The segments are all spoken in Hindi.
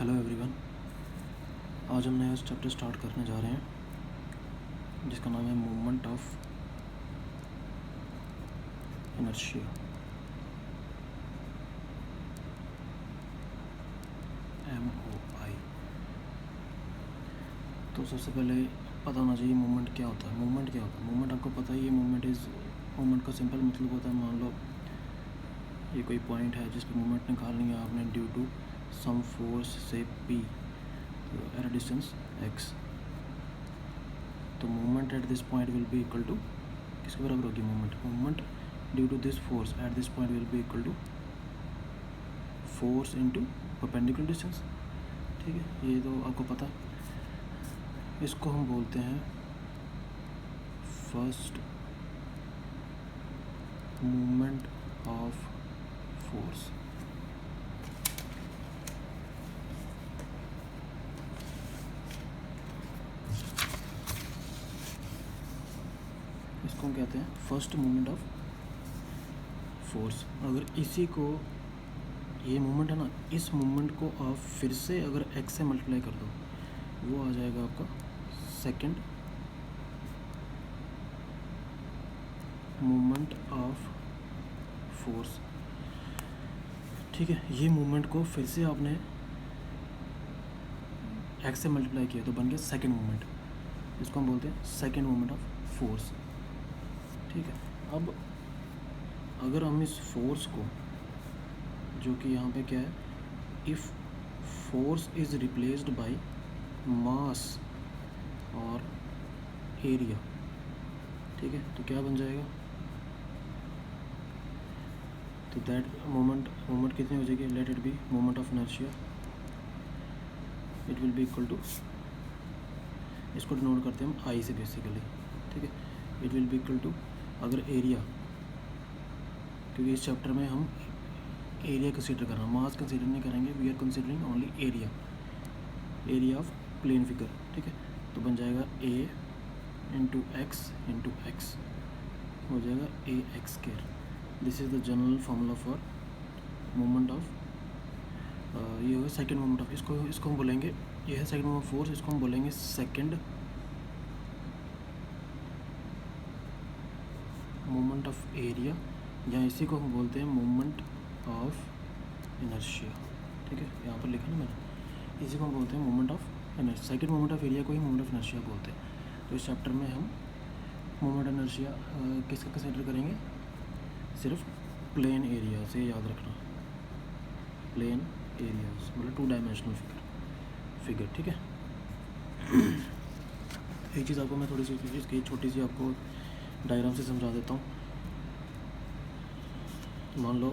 Hello everyone. आज हम नया चैप्टर स्टार्ट करने जा रहे हैं जिसका नाम है मूवमेंट ऑफ इनर्शिया। MOI। तो सबसे पहले पता होना चाहिए मूवमेंट क्या होता है। मूवमेंट आपको पता ही है। मूवमेंट का सिंपल मतलब होता है, मान लो ये कोई पॉइंट है जिस पर मूवमेंट निकालनी है आपने ड्यू टू सम फोर्स से P at a distance x। तो movement at this point will be equal to किसके बराबर होगी movement due to this force at this point will be equal to force into perpendicular distance. ठीक है, ये तो आपको पता है। इसको हम बोलते हैं फर्स्ट मूवमेंट ऑफ फोर्स। इसको हम कहते हैं फर्स्ट मूवमेंट ऑफ फोर्स। अगर इसी को, ये मूवमेंट है ना, इस मूवमेंट को आप फिर से अगर x से मल्टीप्लाई कर दो, वो आ जाएगा आपका सेकंड मूवमेंट ऑफ फोर्स। ठीक है, ये मूवमेंट को फिर से आपने x से मल्टीप्लाई किया तो बन गया सेकंड मूवमेंट। इसको हम बोलते हैं सेकंड मूवमेंट ऑफ फोर्स। ठीक है, अब अगर हम इस फोर्स को, जो कि यहाँ पे क्या है, if force is replaced by mass और एरिया, ठीक है, तो क्या बन जाएगा, तो दैट मोमेंट कितनी हो जाएगी, let it be moment of inertia, it will be equal to, इसको डिनोट करते हैं हम आई से बेसिकली। ठीक है, it will be equal to, अगर एरिया, क्योंकि इस चैप्टर में हम एरिया कंसीडर कर रहे हैं, मास कंसीडर नहीं करेंगे, we are considering only area of plane figure. ठीक है, तो बन जाएगा A इंटू एक्स हो जाएगा AX²। This is the general formula for movement of, ये होगा सेकेंड मूवमेंट ऑफ, इसको हम बोलेंगे, ये है सेकेंड मूवमेंट ऑफ फोर्स, इसको हम बोलेंगे सेकेंड मूवमेंट ऑफ एरिया, या इसी को हम बोलते हैं मूवमेंट ऑफ इनर्शिया। ठीक है, यहाँ पर लिखा ना मैंने, इसी को हम बोलते हैं movement of inertia. Second movement of area को ही मूवमेंट ऑफ इनर्शिया बोलते हैं। तो इस चैप्टर में हम मूवमेंट ऑफ इनर्शिया किसका कंसिडर करेंगे, सिर्फ प्लेन एरिया से, याद रखना, प्लेन एरियाज मतलब 2 डायमेंशनल फिगर। ठीक है, एक चीज़ आपको मैं थोड़ी सी इसकी छोटी सी आपको डायग्राम से समझा देता हूँ। मान लो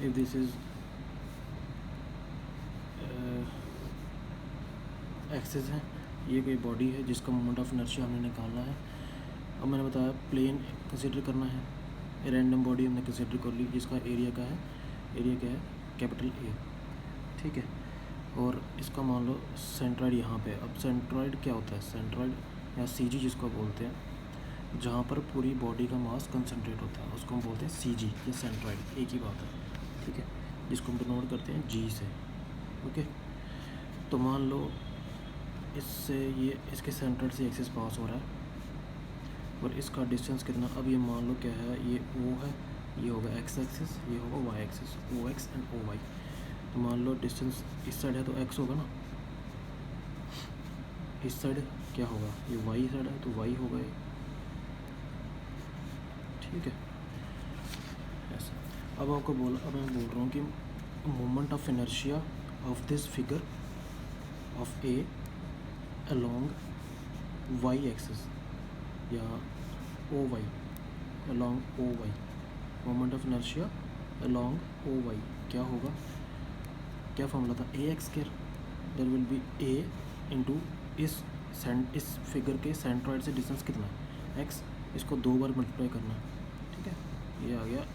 इफ दिस इज एक्सिस है, ये कोई बॉडी है जिसका मोमेंट ऑफ इनर्शिया हमने निकालना है। अब मैंने बताया प्लेन कंसिडर करना है, रैंडम बॉडी हमने कंसिडर कर ली जिसका एरिया क्या है कैपिटल A। ठीक है, और इसका मान लो सेंट्रॉइड यहाँ पे। अब सेंट्रॉइड क्या होता है, सेंट्रॉइड या CG जिसको बोलते हैं, जहाँ पर पूरी बॉडी का मास कंसंट्रेट होता है, उसको हम बोलते हैं CG या सेंट्रॉइड, एक ही बात है। ठीक है, जिसको हम डिनोट करते हैं G से। ओके, तो मान लो इससे ये इसके सेंट्रॉइड से एक्सिस पास हो रहा है और इसका डिस्टेंस कितना, अब ये मान लो क्या है, ये O है, ये होगा X एक्सिस, ये होगा Y axis, OX and OY। तो मान लो डिस्टेंस इस साइड है तो X होगा ना, इस साइड क्या होगा, ये Y साइड है तो Y होगा ये। ठीक है, ऐसा। अब मैं बोल रहा हूँ कि moment of inertia of this figure of A along Y axis या OY, along OY, moment of inertia along OY क्या होगा, क्या फॉर्मूला था, AX²। There will be A into इस फिगर के सेंट्रॉइड से डिस्टेंस कितना है, X, इसको 2 बार मल्टीप्लाई करना है। ठीक है, ये आ गया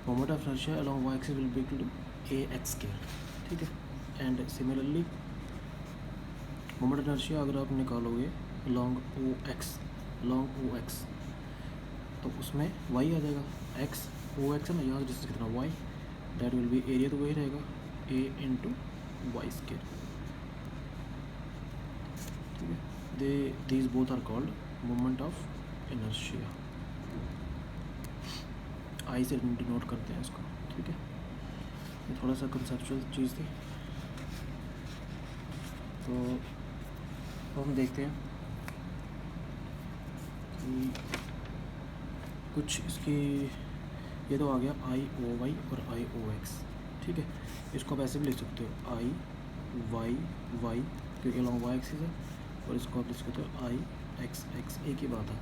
moment of inertia along Y axis will be equal to AX²। ठीक है, and similarly moment of inertia अगर आप निकालोगे अलोंग OX, तो उसमें Y आ जाएगा, OX है ना, यहाँ डिस्टेंस कितना Y, that will be, area तो वही रहेगा ए इंटू वाई स्केयर, ठीक है। These both are called moment of inertia, I से डिनोट करते हैं इसको, ठीक है। ये थोड़ा सा कंसेप्चुअल चीज़ थी। तो हम देखते हैं कि कुछ इसकी, ये तो आ गया आई ओ वाई और आई ओ एक्स, ठीक है। इसको आप ऐसे भी लिख सकते हो आई वाई वाई, क्योंकि अलॉन्ग वाई एक्सिस है, और इसको आप लिख सकते हो आई एक्स एक्स, एक ही बात है,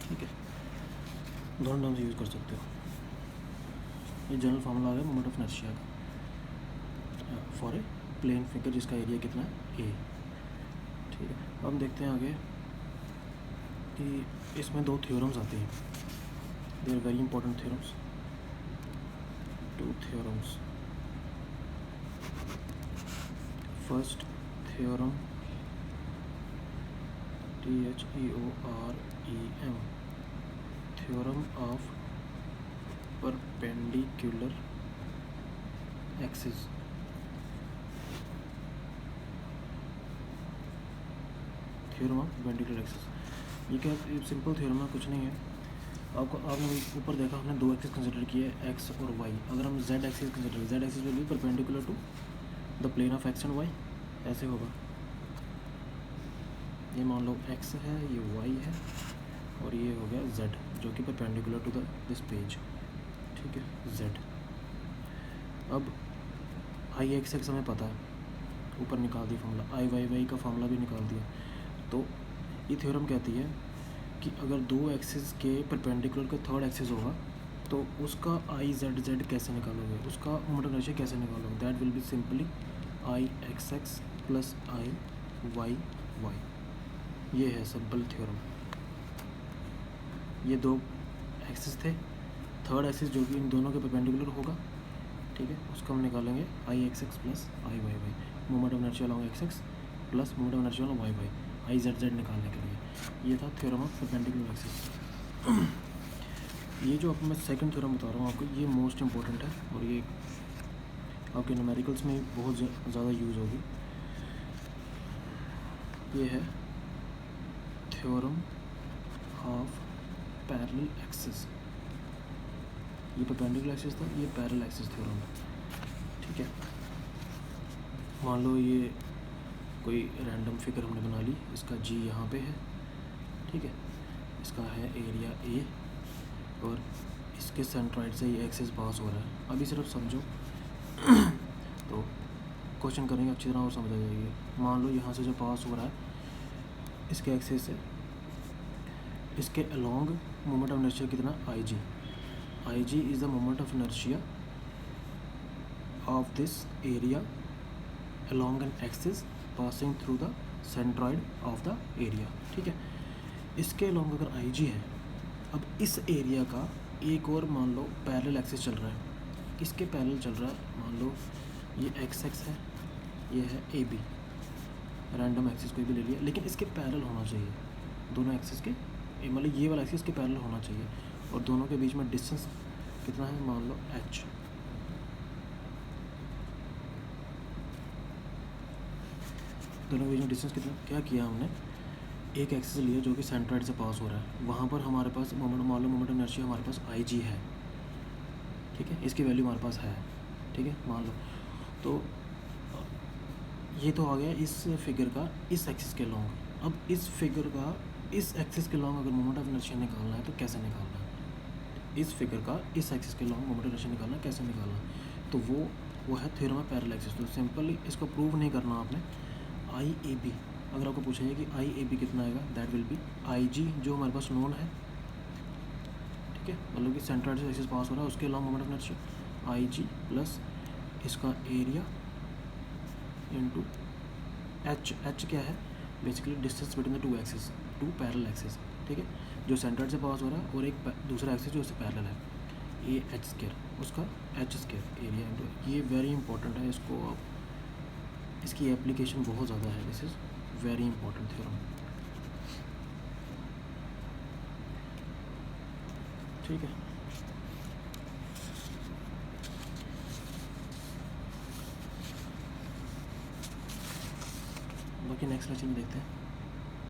ठीक है। दोनों टर्म्स यूज़ कर सकते हो। ये जनरल फार्मूला आ गया मोमेंट ऑफ इनर्शिया का फॉर ए प्लेन फिगर जिसका एरिया कितना है ए, ठीक है। अब हम देखते हैं आगे कि इसमें दो थ्योरम्स आते हैं, they are very important theorems, two theorems. First theorem THEOREM, theorem of perpendicular axis. Theorem of perpendicular axis, ये क्या सिंपल थ्योरम है, कुछ नहीं है। आपने ऊपर देखा हमने दो एक्सिस कंसिडर किए, एक्स और वाई। अगर हम जेड एक्सिस कंसिडर करें, Z axis will be perpendicular to the plane of X and Y, ऐसे होगा। ये मान लो एक्स है, ये वाई है, और ये हो गया जेड जो कि परपेंडिकुलर टू दिस पेज, ठीक है, जेड। अब आई एक्स एक्स हमें पता है, ऊपर निकाल दिया फार्मूला, आई वाई वाई का फार्मूला भी निकाल दिया। तो ये थ्योरम कहती है कि अगर दो एक्सिस के परपेंडिकुलर का थर्ड एक्सिस होगा तो उसका आई जेड जेड कैसे निकालोगे, उसका मोमेंट ऑफ इनर्शिया कैसे निकालोगे, that will be simply I X X plus I Y Y. ये है सिंपल थ्योरम। ये दो एक्सिस थे, थर्ड एक्सिस जो कि इन दोनों के परपेंडिकुलर होगा, ठीक है, उसको हम निकालेंगे I X X plus I Y Y, moment of inertia along X X plus moment of inertia along Y Y, I Z Z निकालने के लिए। ये था थ्योरम ऑफ परपेंडिकुलर एक्सिस। ये जो मैं सेकंड थ्योरम बता रहा हूँ आपको, ये मोस्ट इम्पोर्टेंट है और ये आपके न्यूमेरिकल्स में बहुत ज़्यादा यूज़ होगी। ये है थ्योरम ऑफ पैरेलल एक्सिस। ये परपेंडिकुलर एक्सिस था, ये पैरेलल एक्सिस थ्योरम है, ठीक है। मान लो ये कोई रैंडम फिगर हमने बना ली, इसका जी यहाँ पे है, ठीक है, इसका है एरिया ए, और इसके सेंट्रॉइड से ये एक्सिस पास हो रहा है। अभी सिर्फ समझो तो क्वेश्चन करेंगे अच्छी तरह और समझ आ जाएगी। मान लो यहाँ से जो पास हो रहा है इसके एक्सिस से, इसके अलोंग मोमेंट ऑफ इनर्शिया कितना, I G is the moment of inertia of this area along an axis passing through the centroid of the area, ठीक है। इसके along अगर IG है, अब इस एरिया का एक और मान लो पैरेलल एक्सिस चल रहा है, इसके पैरेलल चल रहा है, मान लो ये एक्स एक्स है, ये है ए बी, रैंडम एक्सिस कोई भी ले लिया, लेकिन इसके पैरेलल होना चाहिए, दोनों एक्सिस के, मतलब ये वाला एक्सिस के पैरेलल होना चाहिए, और दोनों के बीच में डिस्टेंस कितना है, मान लो h, दोनों के बीच में डिस्टेंस कितना, क्या किया हमने, एक एक्सिस लिया जो कि सेंट्रॉइड से पास हो रहा है, वहाँ पर हमारे पास मोमेंट, मान लो मोमेंट ऑफ इनर्शिया हमारे पास आई जी है, ठीक है, इसकी वैल्यू हमारे पास है, ठीक है, मान लो। तो ये तो आ गया इस फिगर का इस एक्सिस के लॉन्ग। अब इस फिगर का इस एक्सिस के लॉन्ग अगर मोमेंट ऑफ इनर्शिया निकालना है तो कैसे निकालना है, इस फिगर का इस एक्सिस के लॉन्ग मोमेंट ऑफ इनर्शिया निकालना है, कैसे निकालना है, तो वो है थ्योरम ऑफ पैरेलल एक्सिस। तो सिंपली इसको प्रूव नहीं करना आपने, आई ए बी, अगर आपको पूछा जाए कि आई ए बी कितना आएगा, दैट विल बी आई जी जो हमारे पास नोन है, ठीक है, मतलब कि सेंट्रॉइड से एक्सिस पास हो रहा है उसके long moment of inertia I G plus इसका एरिया इनटू एच क्या है, basically distance between the two axis, two parallel axis, ठीक है, जो सेंट्रॉइड से पास हो रहा है और एक दूसरा एक्सिस जो उससे पैरेलल है, ये एच स्क्वायर, उसका एच स्क्वायर एरिया इनटू, ये वेरी इंपॉर्टेंट है, इसको आप, इसकी एप्लीकेशन बहुत ज़्यादा है, this is very important theorem, ठीक है। बाकी नेक्स्ट लेक्चर में देखते हैं।